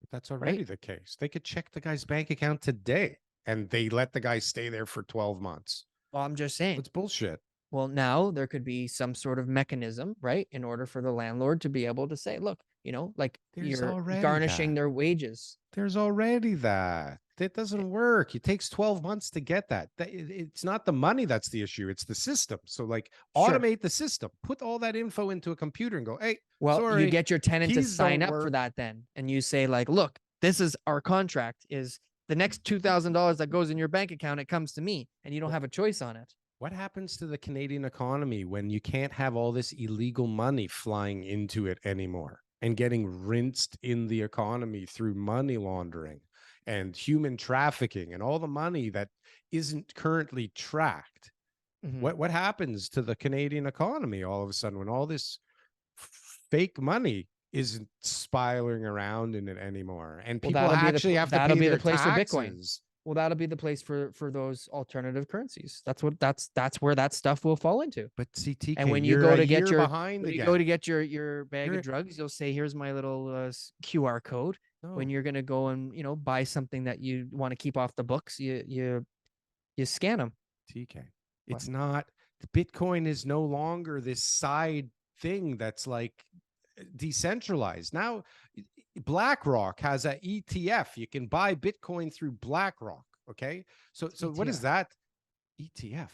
But that's already the case. They could check the guy's bank account today, and they let the guy stay there for 12 months. Well, I'm just saying. It's bullshit. Well, now there could be some sort of mechanism, right, in order for the landlord to be able to say, look, you know, like you're garnishing their wages. There's already that. That doesn't work. It takes 12 months to get that. It's not the money that's the issue. It's the system. So like automate the system. Put all that info into a computer and go, hey, well, you get your tenant to sign up for that then. And you say like, look, this is our contract, is the next $2,000 that goes in your bank account, it comes to me, and you don't have a choice on it. What happens to the Canadian economy when you can't have all this illegal money flying into it anymore and getting rinsed in the economy through money laundering and human trafficking and all the money that isn't currently tracked? What happens to the Canadian economy all of a sudden when all this fake money isn't spiraling around in it anymore, and Well, people actually have to that'll pay be the their place for Bitcoin. taxes. Well, that'll be the place for those alternative currencies. That's where that stuff will fall into. But see, And TK, when you you're go a to get year your behind when you go to again. get your bag You're of drugs, you'll say, "Here's my little QR code." When no you're gonna go and buy something that you want to keep off the books, you scan them. TK. What? It's not. Bitcoin is no longer this side thing that's like decentralized. Now, BlackRock has an ETF. You can buy Bitcoin through BlackRock. Okay. So what is ETF. that? ETF.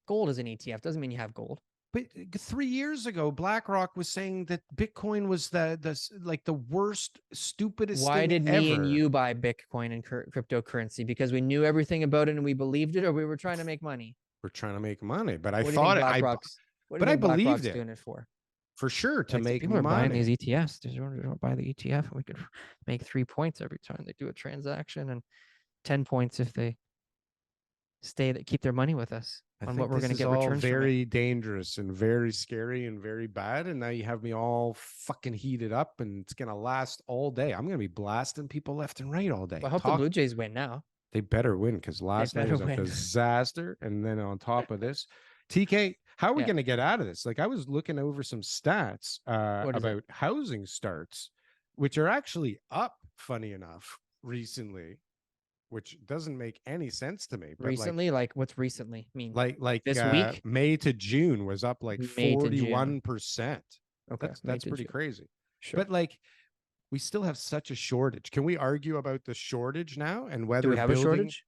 Gold is an ETF. Doesn't mean you have gold. But 3 years ago, BlackRock was saying that Bitcoin was the worst, stupidest Why thing did me and ever. you buy Bitcoin and cryptocurrency? Because we knew everything about it and we believed it, or we were trying to make money? We're trying to make money, but I What do you think thought it, BlackRock's? What do but you I think believed BlackRock's it doing it for? for sure to Like, so make people are buying money. these ETFs. They don't buy the ETF, and we could make 3 points every time they do a transaction, and 10 points if they keep their money with us I on think what we're this going to is get all returns from it. very dangerous and very scary and very bad. And now you have me all fucking heated up, and it's gonna last all day. I'm gonna be blasting people left and right all day. Well, I hope the Blue Jays win now. They better win, because last night better was a win. disaster. And then on top of this, TK, how are we Yeah. going to get out of this? Like, I was looking over some stats What is it? about housing starts, which are actually up, funny enough, recently, which doesn't make any sense to me. But Recently, like what's recently mean? like This week? May to June was up like May to June. 41%. Okay, May That's to pretty June. crazy. Sure. But like, we still have such a shortage. Can we argue about the shortage now and whether Do we have a shortage?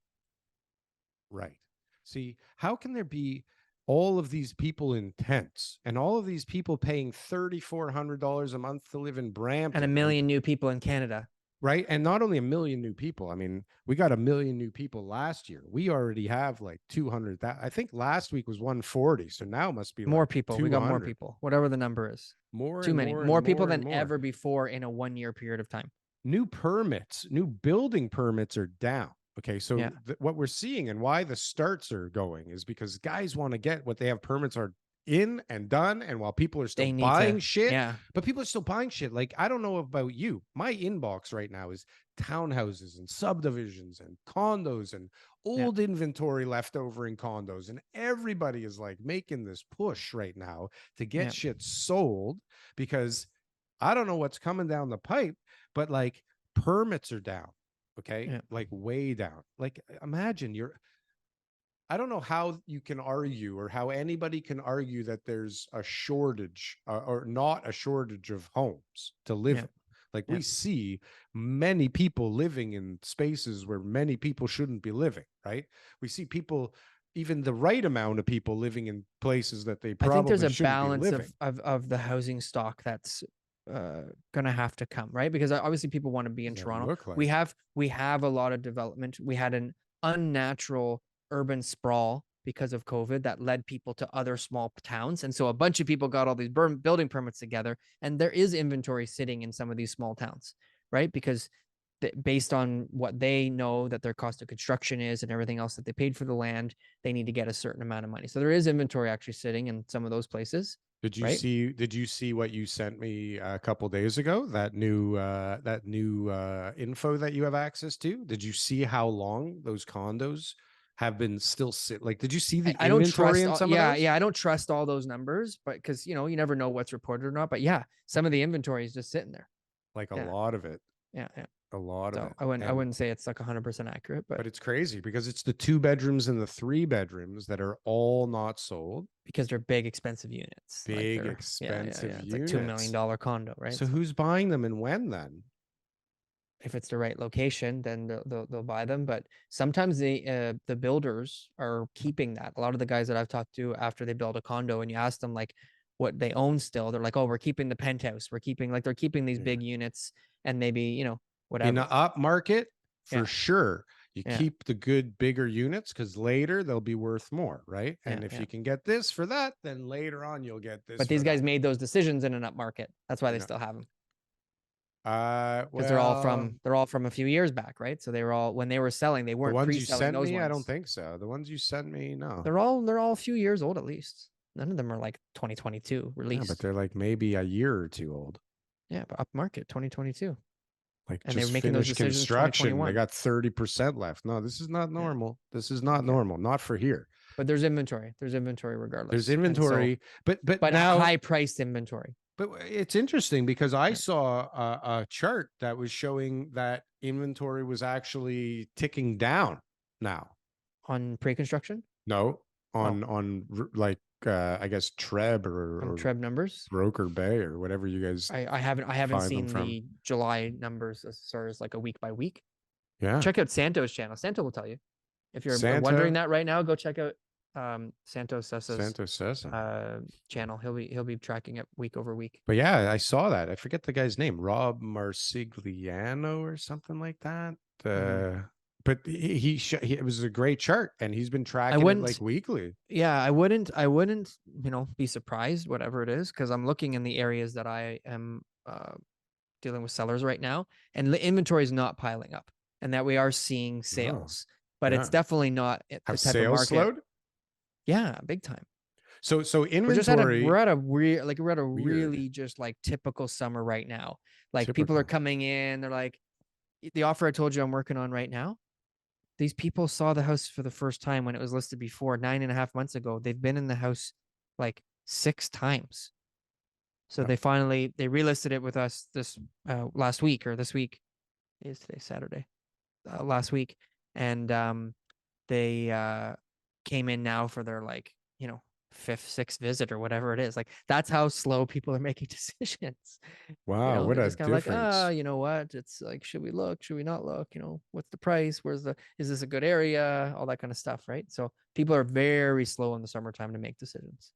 Right. See, how can there be all of these people in tents and all of these people paying $3,400 a month to live in Brampton? And a million new people in Canada. Right. And not only a million new people. I mean, we got a million new people last year. We already have like 200. I think last week was 140. So now it must be More like people. 200. We got more people, whatever the number is. More Too and many. more More and people more than and more. ever before in a 1 year period of time. New permits, new building permits are down. Okay, so Yeah. what we're seeing and why the starts are going is because guys want to get what they have permits are in and done, and while people are still buying shit, Yeah. but people are still buying shit. Like, I don't know about you, my inbox right now is townhouses and subdivisions and condos and old inventory left over in condos, and everybody is like making this push right now to get shit sold, because I don't know what's coming down the pipe, but like, permits are down. Okay. Like, way down. Like, imagine I don't know how you can argue, or how anybody can argue that there's a shortage or not a shortage of homes to live in. Like, we see many people living in spaces where many people shouldn't be living, right? We see people, even the right amount of people, living in places that they probably I think there's a shouldn't balance be living. of the housing stock that's gonna have to come, right? Because obviously people want to be in Toronto. Like. We have a lot of development. We had an unnatural urban sprawl because of COVID that led people to other small towns, and so a bunch of people got all these building permits together, and there is inventory sitting in some of these small towns, right? Because based on what they know that their cost of construction is and everything else that they paid for the land, they need to get a certain amount of money. So there is inventory actually sitting in some of those places. Did you see what you sent me a couple days ago? That new info that you have access to? Did you see how long those condos have been still like, did you see the I don't inventory trust in some of those? I don't trust all those numbers, but because you never know what's reported or not. But yeah, some of the inventory is just sitting there. Like, a lot of it. Yeah. A lot of it. I wouldn't say it's like 100% accurate, but it's crazy because it's the 2 bedrooms and the 3 bedrooms that are all not sold. Because they're big, expensive units. Big, expensive units. It's like $2 million condo, right? So who's buying them and when then? If it's the right location, then they'll buy them. But sometimes the builders are keeping that. A lot of the guys that I've talked to after they build a condo, and you ask them like what they own still, they're like, oh, we're keeping the penthouse. We're keeping they're keeping these big units, and maybe whatever. In an up market, for sure, you keep the good bigger units, because later they'll be worth more, right? And if you can get this for that, then later on you'll get this. But these guys made those decisions in an up market. That's why they still have them. Because they're all from a few years back, right? So they were all, when they were selling, they weren't the ones you pre-selling sent those me. ones. I don't think so. The ones you sent me, no. They're all a few years old at least. None of them are like 2022 released. Yeah, but they're like maybe a year or two old. Yeah, but upmarket 2022. Like And they were just making those finished decisions construction. They 2021. got 30% left. No, this is not Yeah. normal. This is not Okay. normal. Not for here. But there's inventory. There's inventory There's regardless. And so, inventory, but but now, high priced inventory. but it's interesting because I Right. saw a chart that was showing that inventory was actually ticking down now. On pre-construction? No, Oh, like I guess Treb on or Treb numbers. Broker Bay or whatever you guys I haven't find them seen from. the July numbers as far as like a week by week. Yeah, Check out Santo's channel. Santo will tell you. If you're wondering Santa that right now, go check out Santo Sessa's Santa says. channel. He'll be tracking it week over week. But yeah, I saw that. I forget the guy's name, Rob Marsigliano or something like that. But it was a great chart, and he's been tracking it like weekly. Yeah, I wouldn't, be surprised, whatever it is, because I'm looking in the areas that I am dealing with sellers right now, and the inventory is not piling up, and that we are seeing sales, but it's definitely not the Have type of sales market. slowed? Yeah, big time. So We're just at inventory. a really just like typical summer right now. Like people are coming in, they're like, the offer I told you I'm working on right now. These people saw the house for the first time when it was listed before 9.5 months ago. They've been in the house like 6 times. So they relisted it with us this last week, or this week is today, Saturday, last week. And they came in now for their fifth, sixth visit or whatever it is. Like that's how slow people are making decisions. Wow, what They're a just kind of like, difference. you know what? It's like, should we look? Should we not look? What's the price? Is this a good area? All that kind of stuff, right? So people are very slow in the summertime to make decisions.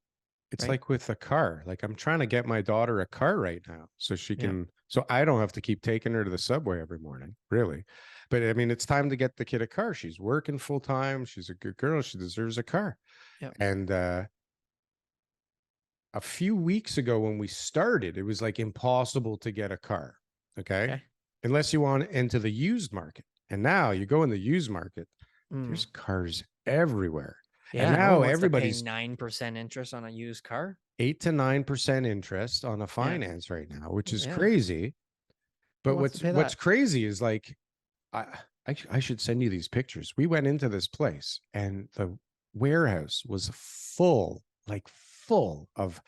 It's right? like with a car. Like I'm trying to get my daughter a car right now so so I don't have to keep taking her to the subway every morning, really. But I mean, it's time to get the kid a car. She's working full time. She's a good girl. She deserves a car. Yeah. And a few weeks ago when we started, it was like impossible to get a car. Okay. Unless you want into the used market. And now you go in the used market, there's cars everywhere. Yeah. And now everybody's 9% interest on a used car. 8 to 9% interest on a finance right now, which is crazy. But what's crazy is like, I should send you these pictures. We went into this place and the warehouse was full of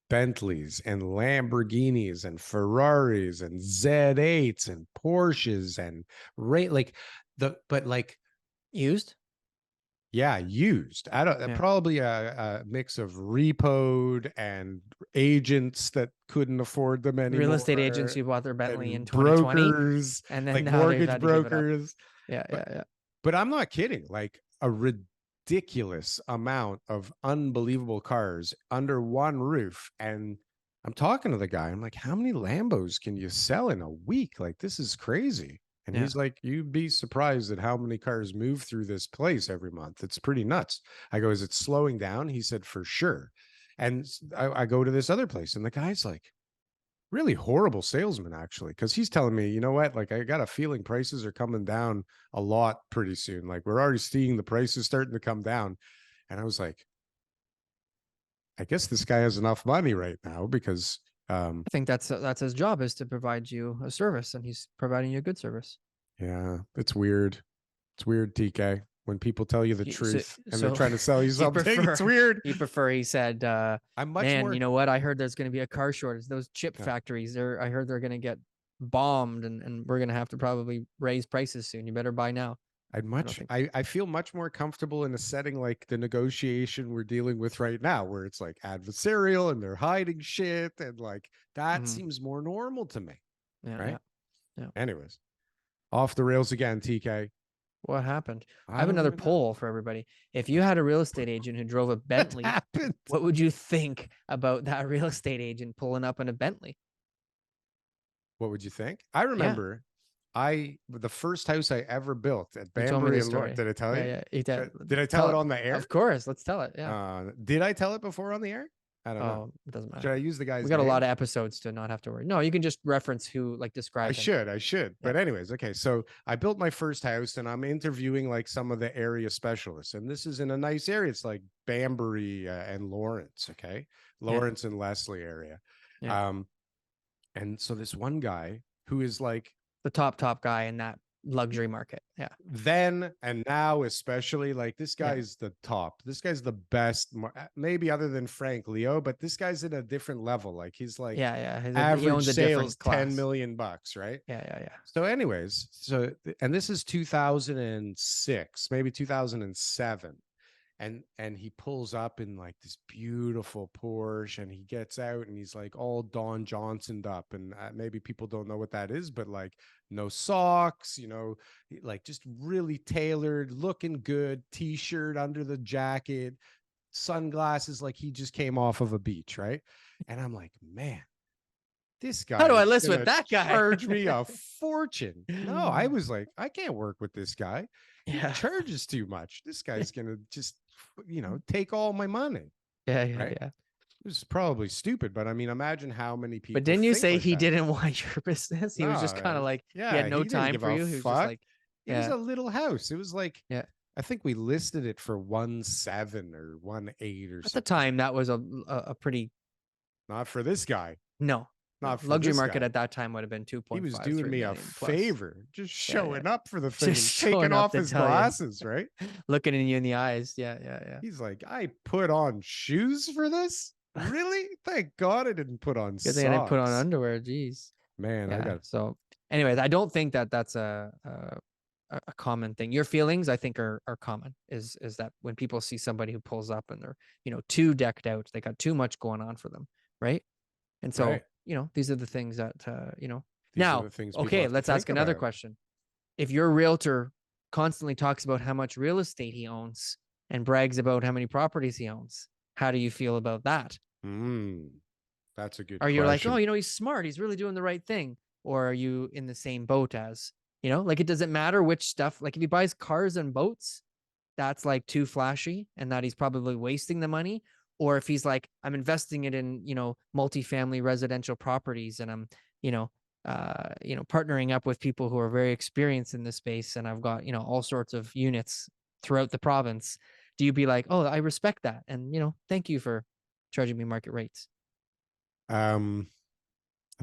Bentleys and Lamborghinis and Ferraris and Z8s and Porsches and used. Yeah, used. I don't probably a mix of repoed and agents that couldn't afford them anymore. Real estate agents who bought their Bentley in 2020, brokers, and then like now mortgage brokers. Yeah. But I'm not kidding. Like a ridiculous amount of unbelievable cars under one roof. And I'm talking to the guy. I'm like, how many Lambos can you sell in a week? Like, this is crazy. And he's like, you'd be surprised at how many cars move through this place every month. It's pretty nuts. I go, is it slowing down? He said, for sure. And I go to this other place and the guy's like, really horrible salesman, actually, because he's telling me, you know what, like I got a feeling prices are coming down a lot pretty soon. Like we're already seeing the prices starting to come down. And I was like, I guess this guy has enough money right now because I think that's his job, is to provide you a service, and he's providing you a good service. Yeah, it's weird. It's weird, TK. When people tell you the truth and they're trying to sell you something, it's weird. He said, I'm much man, more... you know what? I heard there's going to be a car shortage. Those chip factories, I heard they're going to get bombed, and we're going to have to probably raise prices soon. You better buy now. I feel much more comfortable in a setting like the negotiation we're dealing with right now, where it's like adversarial and they're hiding shit, and like that seems more normal to me. Yeah. Anyways, off the rails again, TK. What happened? I have another poll for everybody. If you had a real estate agent who drove a Bentley, what would you think about that real estate agent pulling up in a Bentley? What would you think? I remember the first house I ever built at Banbury and Lawrence. Did I tell you? Yeah. Did I tell it on the air? Of course. Let's tell it. Yeah. Did I tell it before on the air? I don't know. It doesn't matter. Should I use the guy's We got name? a lot of episodes to not have to worry. No, you can just reference who, like, describe. I should. But anyways, okay. So I built my first house and I'm interviewing like some of the area specialists. And this is in a nice area. It's like Banbury and Lawrence. Okay. Lawrence and Leslie area. And so this one guy who is like The top guy in that luxury market. Yeah. then and now, especially, like this Yeah. guy's the top. This guy's the best, maybe other than Frank Leo, but this guy's at a different level. Like he's like Yeah. Yeah. He average owns a sales different class. 10 million bucks, right? Yeah. Yeah. Yeah. So, anyways, so and this is 2006, maybe 2007. And he pulls up in like this beautiful Porsche, and he gets out and he's like all Don Johnsoned up, and maybe people don't know what that is, but like no socks, you know, like just really tailored, looking good, t-shirt under the jacket, sunglasses, like he just came off of a beach, right? And I'm like, man, this How guy do I is list with gonna that guy? charge me a fortune. No, I was like, I can't work with this guy. He Yeah. charges too much. This guy's gonna just, you know, take all my money. Yeah. Yeah. Right? Yeah. It was probably stupid, but I mean, imagine how many people. But didn't you think say like he that. didn't want your business? He was just No, kind of like, he yeah, had no he didn't time give for a you. He was just fuck. like, It was yeah. a little house. It was like, Yeah. I think we listed it for 1.7 or 1.8 or At the something. time, that was a pretty, Not for this guy. no, Not for luxury this market guy. at that time would have been 2.5. He was doing me a favor, just showing up for the thing, Just and taking showing up off to his tell you. glasses, right? Looking in you in the eyes. Yeah. Yeah. Yeah. He's like, I put on shoes for this? Really? Thank God I didn't put on Good thing I didn't put on socks. underwear. Jeez. Man, I Yeah. got So, anyways, I don't think that that's a common thing. Your feelings, I think, are common. Is that when people see somebody who pulls up and they're, you know, too decked out, they got too much going on for them, right? And so, right. you know, these are the things that you know. These are Now, the things people okay, have to let's ask think another about. question. If your realtor constantly talks about how much real estate he owns and brags about how many properties he owns, how do you feel about that? That's a good Are you like, question. oh, you know, he's smart, he's really doing the right thing? Or are you in the same boat as, you know, like it doesn't matter which stuff, like if he buys cars and boats, that's like too flashy and that he's probably wasting the money. Or if he's like, I'm investing it in, you know, multifamily residential properties and I'm, you know, partnering up with people who are very experienced in this space. And I've got, you know, all sorts of units throughout the province. Do you be like, oh, I respect that. And, you know, thank you for charging me market rates? I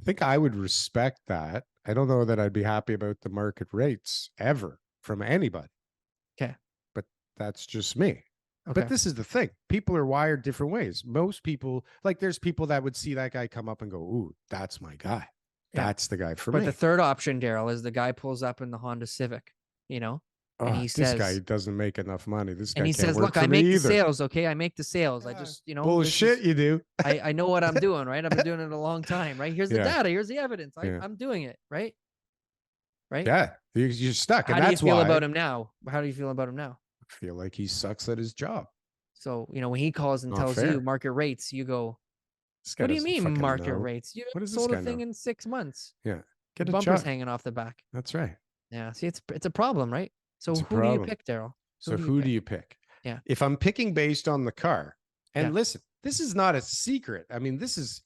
think I would respect that. I don't know that I'd be happy about the market rates ever from anybody. Okay. But that's just me. Okay. But this is the thing. People are wired different ways. Most people, like there's people that would see that guy come up and go, ooh, that's my guy. Yeah. That's the guy for But me. the third option, Darryl, is the guy pulls up in the Honda Civic, you know, and he This says, guy doesn't make enough money. This guy and he can't says, work look, for I me make the either. sales. Okay. I make the sales. I just, you know, bullshit you do. I know what I'm doing, right? I've been doing it a long time, right? Here's the Yeah. data. Here's the evidence. Yeah. I'm doing it, right? Right. Yeah. You're stuck. How And do you that's feel why about him now? How do you feel about him now? I feel like he sucks at his job. So, you know, when he calls and Not tells fair. you market rates, you go, This guy what do you doesn't mean fucking market know. rates? You What does sold this a guy thing know? in 6 months. Yeah. Get a Bumpers job. hanging off the back. That's right. Yeah. See, it's a problem, right? So It's a who do you problem. pick, Darryl? So who do you pick? Yeah. If I'm picking based on the car, and Yeah. listen, this is not a secret. I mean, this is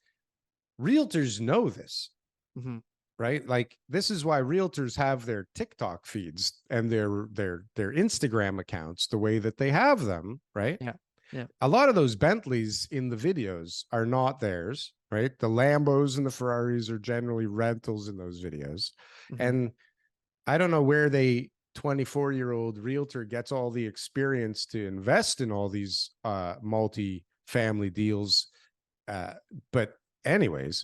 realtors know this, right? Like this is why realtors have their TikTok feeds and their Instagram accounts the way that they have them, right? Yeah. Yeah. A lot of those Bentleys in the videos are not theirs, right? The Lambos and the Ferraris are generally rentals in those videos. And I don't know where the 24-year-old realtor gets all the experience to invest in all these multi-family deals. But anyways,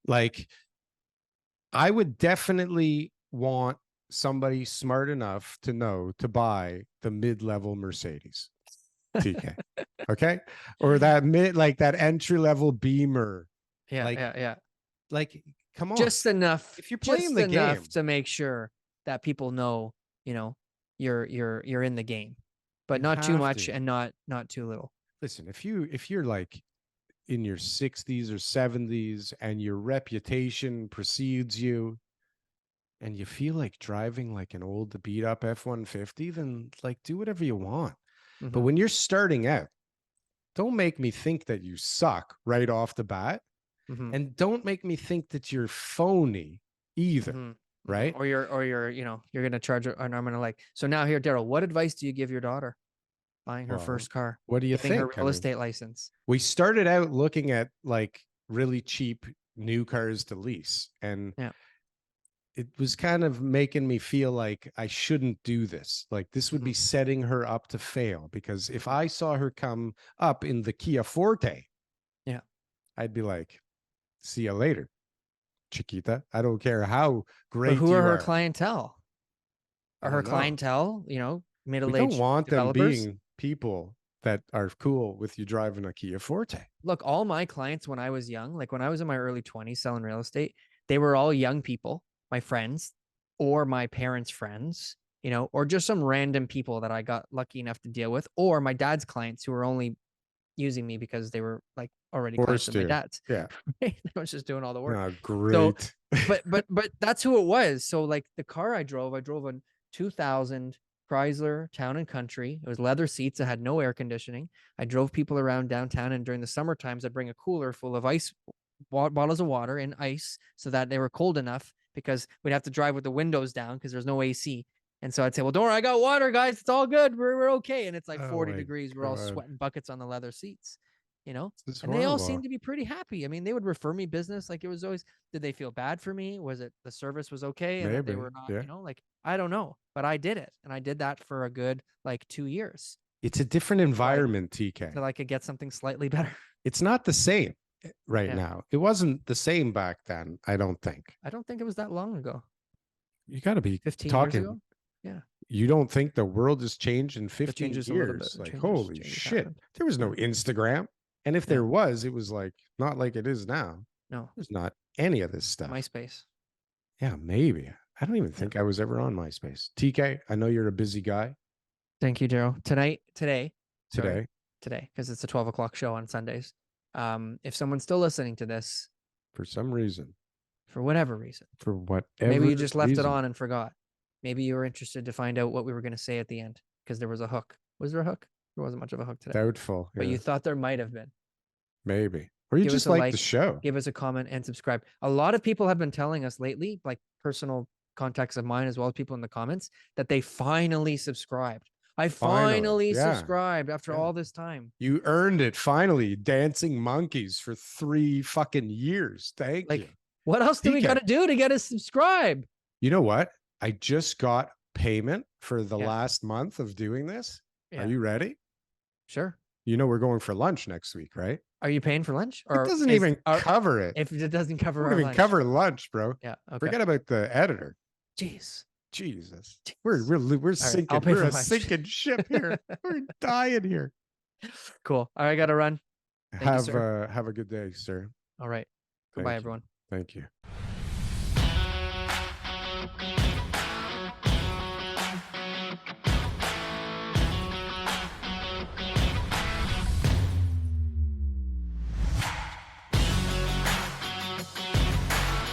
like I would definitely want somebody smart enough to know to buy the mid-level Mercedes. TK. Okay. Or that that entry-level Beamer. Yeah. Like, Yeah. Like, come on. Just enough. If you're playing the game to make sure that people know, you know, you're in the game, but not too much and not too little. Listen, if you're like in your 60s or 70s and your reputation precedes you and you feel like driving like an old beat up F-150, then like do whatever you want. But when you're starting out, don't make me think that you suck right off the bat. And don't make me think that you're phony either. Right. Or you're, you know, you're going to charge an arm and a leg. So now here, Darryl, what advice do you give your daughter buying her first car? What do you getting think? her real estate license. We started out looking at like really cheap new cars to lease. And Yeah. it was kind of making me feel like I shouldn't do this. Like this would be setting her up to fail, because if I saw her come up in the Kia Forte, Yeah, I'd be like, see you later, Chiquita. I don't care how but great who are you her are. clientele? I Are her don't know. clientele, We don't middle-aged want them developers? being people that are cool with you driving a Kia Forte. Look, all my clients when I was young, like when I was in my early 20s selling real estate, they were all young people, my friends or my parents' friends, or just some random people that I got lucky enough to deal with, or my dad's clients who were only using me because they were like already clients Forced of my to. dad's. Yeah. I was just doing all the work. Oh, So, great. but that's who it was. So like the car I drove a 2000 Chrysler Town and Country. It was leather seats. It had no air conditioning. I drove people around downtown, and during the summer times, I'd bring a cooler full of ice, bottles of water and ice, so that they were cold enough, because we'd have to drive with the windows down because there's no AC. And so I'd say, well, don't worry, I got water, guys. It's all good. We're okay. And it's like Oh 40 my degrees. We're all God. sweating buckets on the leather seats, This is and they all horrible. seemed to be pretty happy. I mean, they would refer me business. Like it was always, did they feel bad for me? Was it the service was okay and that they Maybe. were not, Yeah. like, I don't know, but I did it. And I did that for a good, like 2 years It's a different environment, TK. until I could get something slightly better. It's not the same right Yeah. now. It wasn't the same back then, I don't think. I don't think it was that long ago. You got to be 15 talking. years ago. Yeah. You don't think the world has changed in 15 changes a little years? bit. Like, Changes- holy changes shit. happened. There was no Yeah. Instagram. And if Yeah. there was, it was like not like it is now. No, There's not any of this stuff. MySpace. Yeah, maybe. I don't even think I was ever on MySpace. TK, I know you're a busy guy Thank you, Daryl. Today, today. because it's a 12 o'clock show on Sundays. If someone's still listening to this, For some reason, for whatever reason, for whatever maybe you just left reason. it on and forgot. Maybe you were interested to find out what we were going to say at the end because there was a hook. Was there a hook? There wasn't much of a hook today. Doubtful. But yeah, you thought there might have been. maybe. Or you Give just us a like like, the show. give us a comment and subscribe. A lot of people have been telling us lately, like personal contacts of mine as well as people in the comments, that they finally subscribed. I finally yeah. subscribed after Yeah. all this time. You earned it finally. Dancing monkeys for 3 fucking years. Thank you. What else do we TK. got to do to get us subscribed? You know what? I just got payment for the Yeah. last month of doing this. Yeah. Are you ready? Sure. You know we're going for lunch next week, right? Are you paying for lunch? It doesn't even cover it. If it doesn't cover It our doesn't even lunch. cover lunch, bro. Yeah. Okay. Forget about the editor. Jeez. Jesus. We're sinking. I'll pay We're for a lunch. sinking ship here. We're dying here. Cool. All right, I got to run. Thank you, sir. Have a good day, sir. All right. Goodbye, everyone. Thank you.